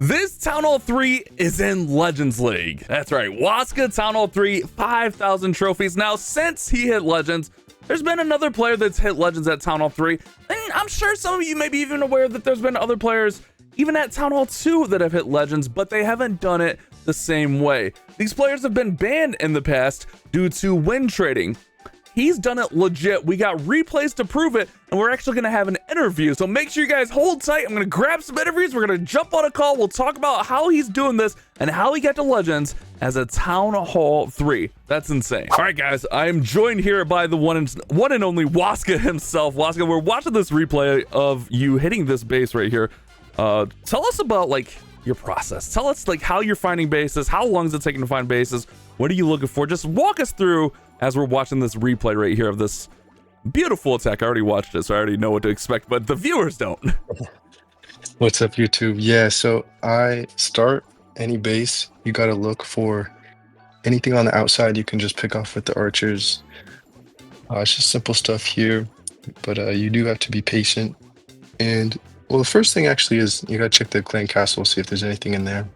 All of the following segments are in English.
This Town Hall 3 is in Legends League. That's right, Waska Town Hall 3, 5,000 trophies. Now, since he hit Legends, there's been another player that's hit Legends at Town Hall 3. And I'm sure some of you may be even aware that there's been other players, even at Town Hall 2, that have hit Legends, but they haven't done it the same way. These players have been banned in the past due to win trading. He's done it legit. We got replays to prove it, and we're actually going to have an interview. So make sure you guys hold tight. I'm going to grab some interviews. We're going to jump on a call. We'll talk about how he's doing this and how he got to Legends as a Town Hall 3. That's insane. All right, guys, I am joined here by the one and only Waska himself. Waska, we're watching this replay of you hitting this base right here. Tell us about like your process. Tell us like how you're finding bases. How long is it taking to find bases? What are you looking for? Just walk us through as we're watching this replay right here of this beautiful attack. I already watched it, so I already know what to expect, but the viewers don't. What's up, YouTube? Yeah, so I start any base. You got to look for anything on the outside you can just pick off with the archers. It's just simple stuff here, but you do have to be patient. And well, the first thing actually is you got to check the clan castle, see if there's anything in there.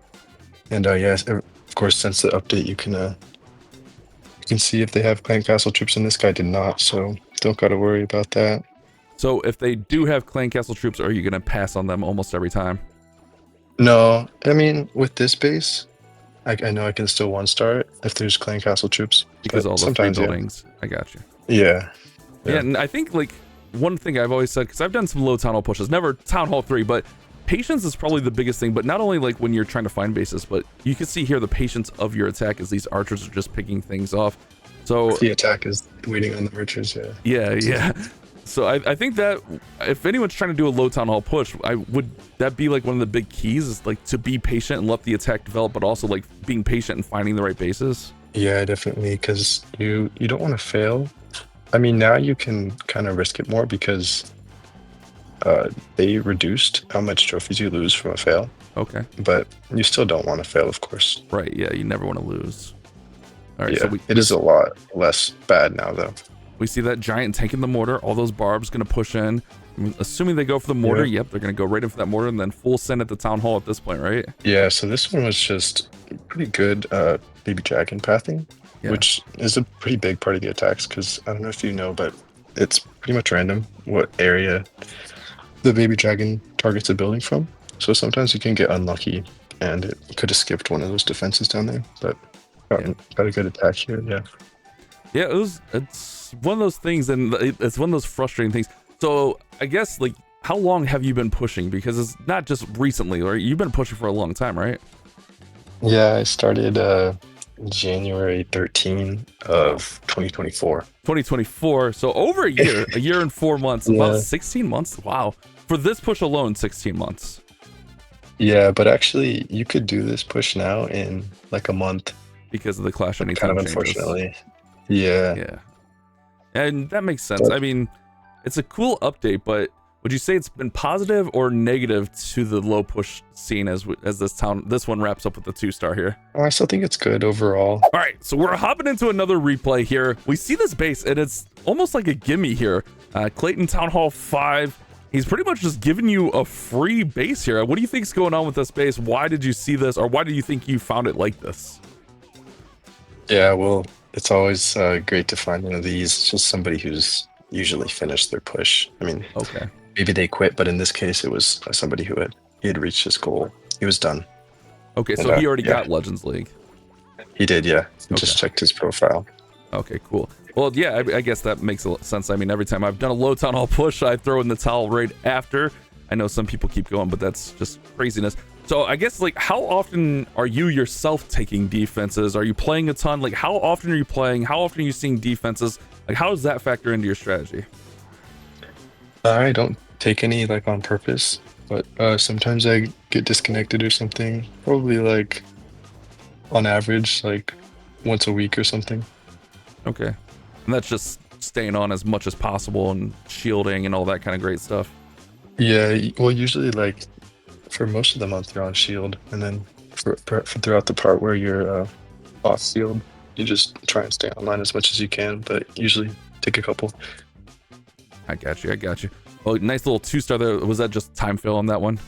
And yes, of course, since the update, you can see if they have clan castle troops, and this guy did not, so don't got to worry about that. So if they do have clan castle troops, are you going to pass on them almost every time? No, I mean, with this base, I know I can still one-star it if there's clan castle troops. Because all the free buildings. I got you. Yeah. Yeah, and I think like one thing I've always said, because I've done some low Town Hall pushes, never Town Hall 3, but patience is probably the biggest thing. But not only like when you're trying to find bases, but you can see here the patience of your attack as these archers are just picking things off. So the attack is waiting on the archers. Yeah. So I think that if anyone's trying to do a low Town Hall push, would that be like one of the big keys is like to be patient and let the attack develop, but also like being patient and finding the right bases. Yeah, definitely, because you don't want to fail. I mean, now you can kind of risk it more because they reduced how much trophies you lose from a fail. Okay. But you still don't want to fail, of course. Right. Yeah. You never want to lose. All right. Yeah, So it is a lot less bad now, though. We see that giant tanking the mortar. All those barbs going to push in. I mean, assuming they go for the mortar. Yep. They're going to go right in for that mortar and then full send at the Town Hall at this point, right? Yeah. So this one was just pretty good baby dragon pathing, which is a pretty big part of the attacks because I don't know if you know, but it's pretty much random what area the baby dragon targets a building from. So sometimes you can get unlucky and it could have skipped one of those defenses down there, but got a good attack here. Yeah, it's one of those things, and it's one of those frustrating things. So I guess like how long have you been pushing? Because it's not just recently, right? You've been pushing for a long time, right? Yeah, I started January 13 of 2024. 2024, so over a year and 4 months, about 16 months. Wow. For this push alone, 16 months. Yeah, but actually you could do this push now in like a month. Because of the Clash Anytime kind of changes. Unfortunately. Yeah. Yeah. And that makes sense. I mean, it's a cool update, but would you say it's been positive or negative to the low push scene as this one wraps up with the 2-star here? I still think it's good overall. All right, so we're hopping into another replay here. We see this base, and it's almost like a gimme here. Clayton Town Hall 5. He's pretty much just giving you a free base here. What do you think's going on with this base? Why did you see this, or why do you think you found it like this? Yeah, well, it's always great to find one of these. It's just somebody who's usually finished their push. I mean, okay. Maybe they quit, but in this case, it was somebody who had reached his goal. He was done. Okay, so he already got Legends League. He did, yeah. Just checked his profile. Okay, cool. Well, yeah, I guess that makes a lot of sense. I mean, every time I've done a low Town Hall push, I throw in the towel right after. I know some people keep going, but that's just craziness. So I guess, like, how often are you yourself taking defenses? Are you playing a ton? Like, how often are you playing? How often are you seeing defenses? Like, how does that factor into your strategy? I don't take any like on purpose, but sometimes I get disconnected or something. Probably like on average, like once a week or something. Okay. And that's just staying on as much as possible and shielding and all that kind of great stuff. Yeah, well, usually like for most of the month you're on shield, and then for throughout the part where you're off shield, you just try and stay online as much as you can, but usually take a couple. I got you. Oh, nice little 2-star there. Was that just time fill on that one?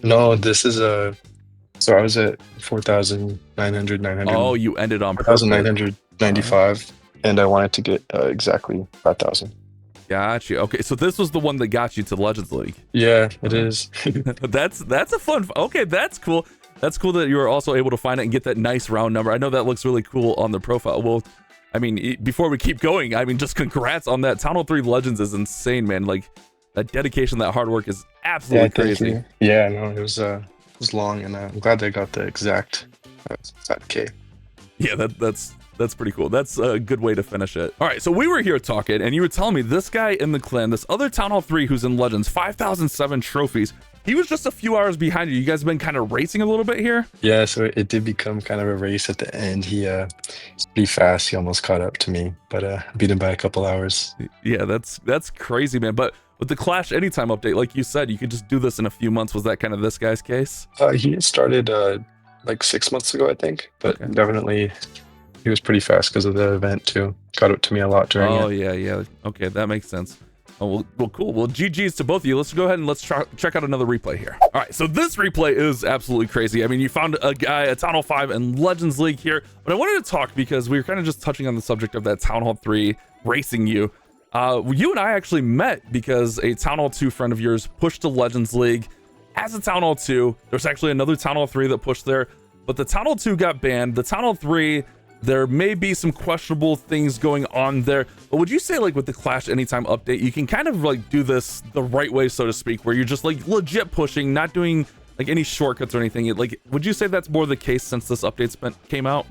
No, this is a So I was at 4,900, Oh, you ended on purple. 4,995, and I wanted to get exactly 5,000. Got you. Okay, so this was the one that got you to Legends League. Yeah, it is. That's a fun. Okay, that's cool. That's cool that you were also able to find it and get that nice round number. I know that looks really cool on the profile. Well, I mean, before we keep going, I mean, just congrats on that. Town Hall 3 Legends is insane, man. Like, that dedication, that hard work is absolutely crazy. Yeah, no, it was long, and I'm glad I got the exact 5K. Yeah, that's pretty cool. That's a good way to finish it. All right, so we were here talking, and you were telling me this guy in the clan, this other Town Hall 3 who's in Legends, 5,007 trophies. He was just a few hours behind you. You guys have been kind of racing a little bit here? Yeah, so it did become kind of a race at the end. He's pretty fast. He almost caught up to me, but beat him by a couple hours. Yeah, that's crazy, man. But with the Clash Anytime update, like you said, you could just do this in a few months. Was that kind of this guy's case? He had started like 6 months ago, I think, but Okay. definitely he was pretty fast because of the event too. Got up to me a lot during it. Oh, yeah. Okay, that makes sense. Oh, well, cool. Well, GG's to both of you. Let's go ahead and let's check out another replay here. All right, so this replay is absolutely crazy. I mean, you found a guy at Town Hall 5 and Legends League here, but I wanted to talk because we were kind of just touching on the subject of that Town Hall 3 racing you. You and I actually met because a Town Hall 2 friend of yours pushed to Legends League as a Town Hall 2. There's actually another Town Hall 3 that pushed there, but the Town Hall 2 got banned. The Town Hall 3, there may be some questionable things going on there, but would you say, like, with the Clash Anytime update, you can kind of like do this the right way, so to speak, where you're just like legit pushing, not doing like any shortcuts or anything? Like, would you say that's more the case since this update came out?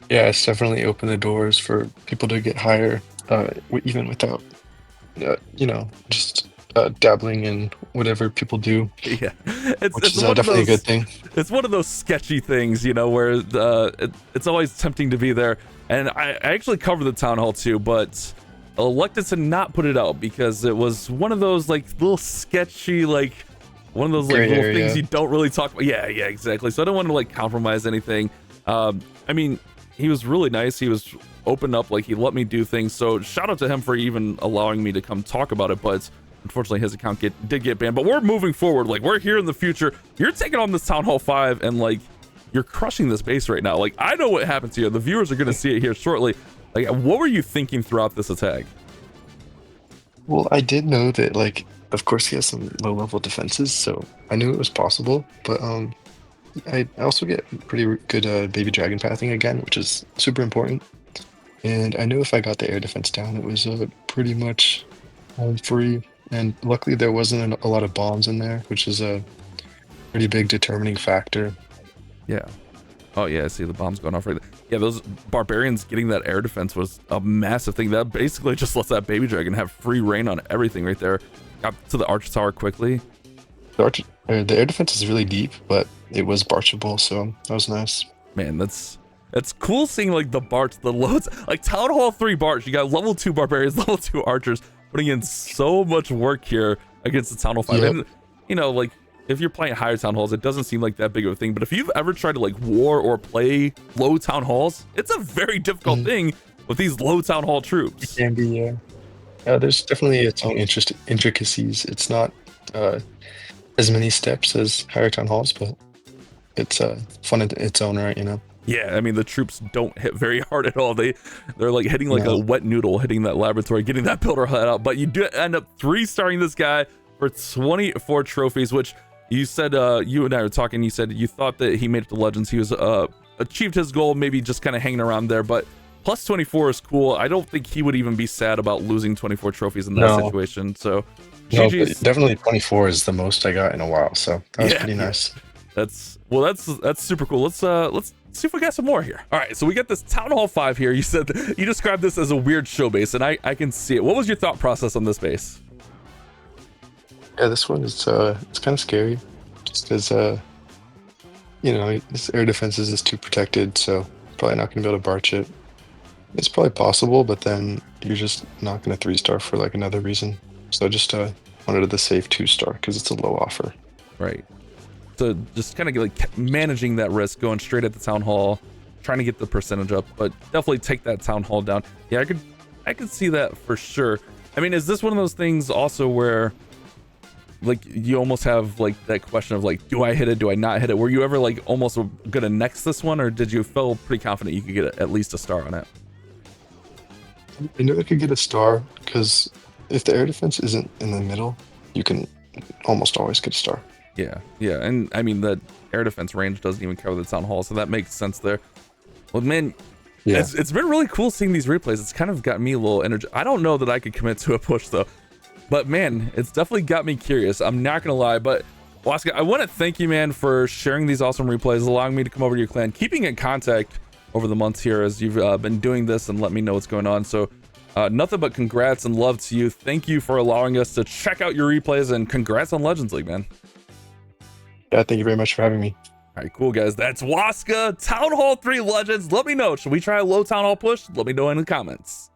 Yeah, it's definitely opened the doors for people to get higher, even without, just dabbling in whatever people do. Yeah, Which is definitely a good thing. It's one of those sketchy things, where it's always tempting to be there. And I actually covered the Town Hall 2, but elected to not put it out because it was one of those like little sketchy, like one of those like little things you don't really talk about. Yeah, exactly. So I don't want to like compromise anything. I mean, he was really nice. He was open up, like he let me do things. So shout out to him for even allowing me to come talk about it. But unfortunately, his account did get banned. But we're moving forward. Like, we're here in the future. You're taking on this Town Hall 5, and like, you're crushing this base right now. Like, I know what happens here. The viewers are going to see it here shortly. Like, what were you thinking throughout this attack? Well, I did know that, like, of course he has some low-level defenses, so I knew it was possible. But I also get pretty good baby dragon pathing again, which is super important. And I knew if I got the air defense down, it was pretty much home free. And luckily there wasn't a lot of bombs in there, which is a pretty big determining factor. Yeah. Oh yeah, I see the bombs going off right there. Yeah, those barbarians getting that air defense was a massive thing. That basically just lets that baby dragon have free reign on everything right there. Got to the arch tower quickly. The air defense is really deep, but it was barchable, so that was nice. Man, that's cool seeing like the Barch, the loads, like Town Hall 3 Barch. You got level 2 barbarians, level 2 archers, putting in so much work here against the Town Hall 5. Yep. And, like, if you're playing higher Town Halls, it doesn't seem like that big of a thing. But if you've ever tried to, like, war or play low Town Halls, it's a very difficult thing with these low Town Hall troops. It can be, yeah. There's definitely its own intricacies. It's not as many steps as higher Town Halls, but it's fun in its own right, Yeah, I mean, the troops don't hit very hard at all. They're like hitting like a wet noodle, hitting that laboratory, getting that builder head out. But you do end up 3-starring this guy for 24 trophies, which you said, you and I were talking, you said you thought that he made it to Legends. He was achieved his goal, maybe just kind of hanging around there. But plus 24 is cool. I don't think he would even be sad about losing 24 trophies in that situation. So no, but definitely 24 is the most I got in a while. So that was pretty nice. That's super cool. Let's see if we got some more here. All right, so we got this Town Hall 5 here. You said you described this as a weird show base, and I can see it. What was your thought process on this base? Yeah, this one is it's kind of scary, just because this air defenses is too protected, so probably not gonna be able to barch it. It's probably possible, but then you're just not gonna 3-star for like another reason. So I just wanted the safe 2-star because it's a low offer. Right. So just kind of like managing that risk, going straight at the Town Hall, trying to get the percentage up, but definitely take that Town Hall down. Yeah, I could see that for sure. I mean, is this one of those things also where like you almost have like that question of like, do I hit it? Do I not hit it? Were you ever like almost gonna next this one, or did you feel pretty confident you could get at least a star on it? I knew I could get a star because if the air defense isn't in the middle, you can almost always get a star. Yeah, yeah, and I mean the air defense range doesn't even cover the town hall, so that makes sense there. Well, man, Yeah. it's been really cool seeing these replays. It's kind of got me a little energy. I don't know that I could commit to a push though, but man, it's definitely got me curious. I'm not gonna lie, but Waska, I want to thank you, man, for sharing these awesome replays, allowing me to come over to your clan, keeping in contact over the months here as you've been doing this and let me know what's going on. So nothing but congrats and love to you. Thank you for allowing us to check out your replays, and congrats on Legends League, man. Yeah, thank you very much for having me. All right, cool, guys. That's Waska, Town Hall 3 Legends. Let me know. Should we try a low Town Hall push? Let me know in the comments.